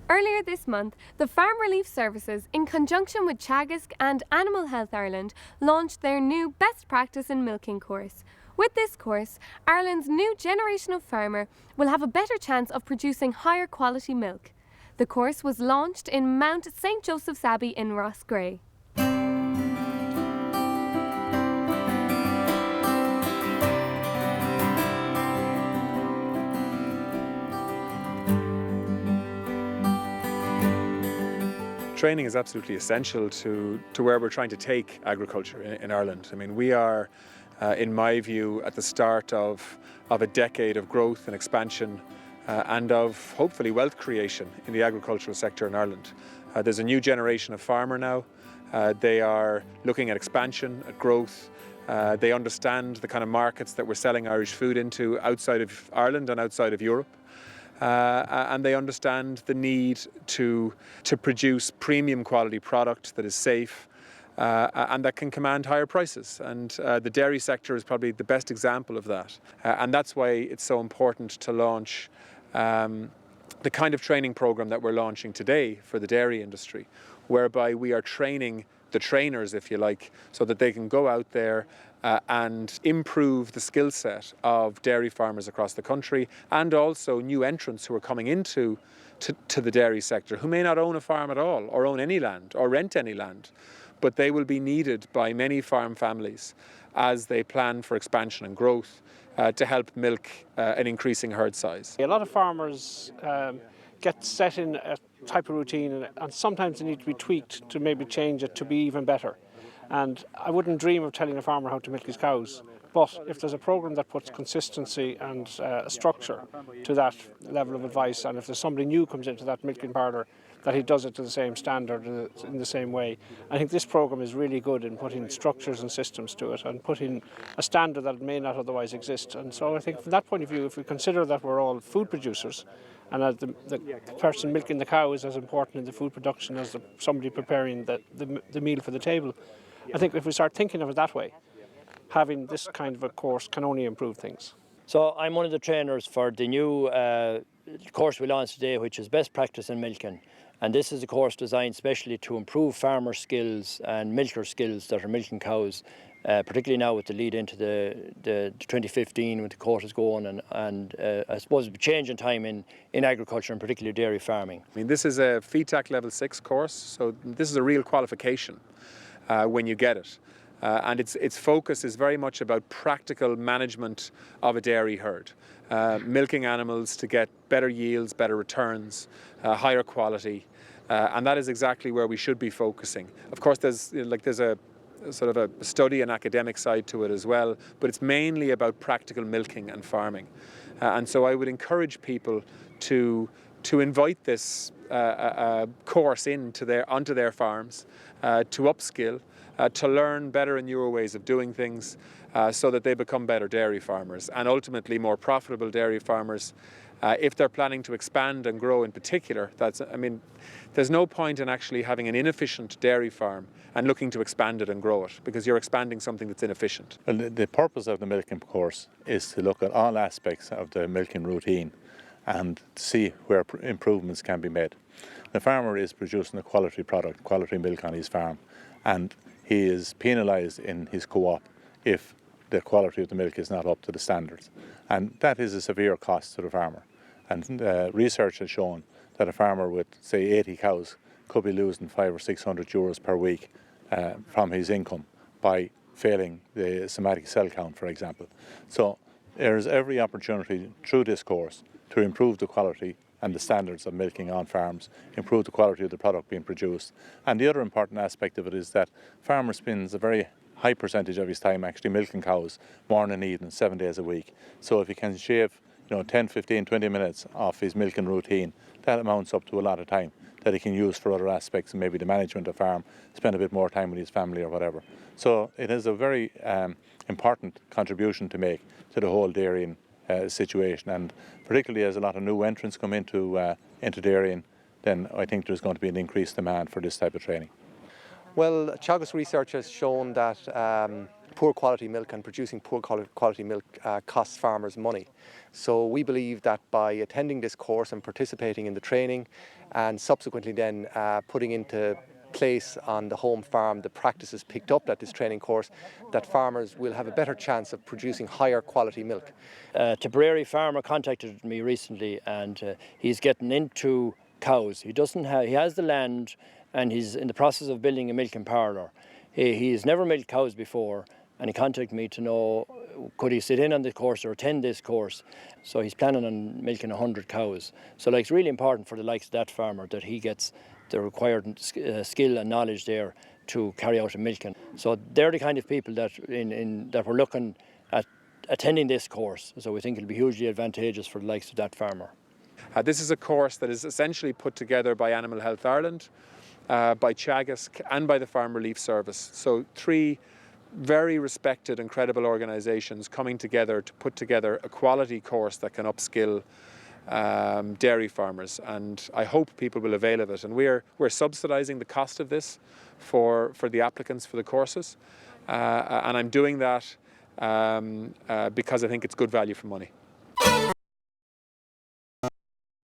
Earlier this month, the Farm Relief Services, in conjunction with Teagasc and Animal Health Ireland, launched their new Best Practice in Milking course. With this course, Ireland's new generation of farmer will have a better chance of producing higher quality milk. The course was launched in Mount St. Joseph's Abbey in Rossgrey. Training is absolutely essential to where we're trying to take agriculture in Ireland. I mean, we are, in my view, at the start of a decade of growth and expansion and of, hopefully, wealth creation in the agricultural sector in Ireland. There's a new generation of farmer now. They are looking at expansion, at growth. They understand the kind of markets that we're selling Irish food into outside of Ireland and outside of Europe. And they understand the need to produce premium quality product that is safe and that can command higher prices. And the dairy sector is probably the best example of that. And that's why it's so important to launch the kind of training program that we're launching today for the dairy industry, whereby we are training the trainers, if you like, so that they can go out there and improve the skill set of dairy farmers across the country, and also new entrants who are coming into the dairy sector who may not own a farm at all, or own any land, or rent any land, but they will be needed by many farm families as they plan for expansion and growth to help milk an increasing herd size. A lot of farmers get set in a type of routine, and sometimes they need to be tweaked to maybe change it to be even better. And I wouldn't dream of telling a farmer how to milk his cows, but if there's a programme that puts consistency and a structure to that level of advice, and if there's somebody new comes into that milking parlour, that he does it to the same standard in the same way. I think this programme is really good in putting structures and systems to it and putting a standard that may not otherwise exist. And so I think from that point of view, if we consider that we're all food producers, and the person milking the cow is as important in the food production as somebody preparing the meal for the table, I think if we start thinking of it that way, having this kind of a course can only improve things. So I'm one of the trainers for the new course we launched today, which is Best Practice in Milking. And this is a course designed specially to improve farmer skills and milker skills that are milking cows, particularly now with the lead into the 2015 with the quotas going and I suppose a change in time in agriculture and particularly dairy farming. I mean, this is a FETAC Level 6 course, so this is a real qualification when you get it. And its focus is very much about practical management of a dairy herd, milking animals to get better yields, better returns, higher quality, and that is exactly where we should be focusing. Of course, there's a sort of a study and academic side to it as well, but it's mainly about practical milking and farming. And so I would encourage people to invite this course onto their farms, to upskill, to learn better and newer ways of doing things so that they become better dairy farmers and ultimately more profitable dairy farmers. If they're planning to expand and grow in particular, there's no point in actually having an inefficient dairy farm and looking to expand it and grow it, because you're expanding something that's inefficient. Well, the purpose of the milking course is to look at all aspects of the milking routine and see where improvements can be made. The farmer is producing a quality product, quality milk on his farm, and he is penalised in his co-op if the quality of the milk is not up to the standards. And that is a severe cost to the farmer. And research has shown that a farmer with, say, 80 cows could be losing 500 or 600 euros per week from his income by failing the somatic cell count, for example. So there is every opportunity through this course to improve the quality and the standards of milking on farms, improve the quality of the product being produced. And the other important aspect of it is that farmer spends a very high percentage of his time actually milking cows morning and evening, 7 days a week. So if he can shave 10, 15, 20 minutes off his milking routine, that amounts up to a lot of time that he can use for other aspects, maybe the management of farm, spend a bit more time with his family or whatever. So it is a very important contribution to make to the whole dairying situation, and particularly as a lot of new entrants come into dairying, then I think there's going to be an increased demand for this type of training. Well, Teagasc research has shown that poor quality milk and producing poor quality milk costs farmers money. So we believe that by attending this course and participating in the training and subsequently then putting into place on the home farm the practices picked up at this training course, that farmers will have a better chance of producing higher quality milk. A Tipperary farmer contacted me recently, and he's getting into cows. He has the land, and he's in the process of building a milking parlour. He's never milked cows before, and he contacted me to know could he sit in on the course or attend this course. So he's planning on milking 100 cows. So it's really important for the likes of that farmer that he gets the required skill and knowledge there to carry out a milking. So they're the kind of people that that we're looking at attending this course. So we think it'll be hugely advantageous for the likes of that farmer. This is a course that is essentially put together by Animal Health Ireland, by Teagasc and by the Farm Relief Service. So 3 very respected and credible organisations coming together to put together a quality course that can upskill dairy farmers, and I hope people will avail of it. And we're subsidising the cost of this for the applicants for the courses, and I'm doing that because I think it's good value for money.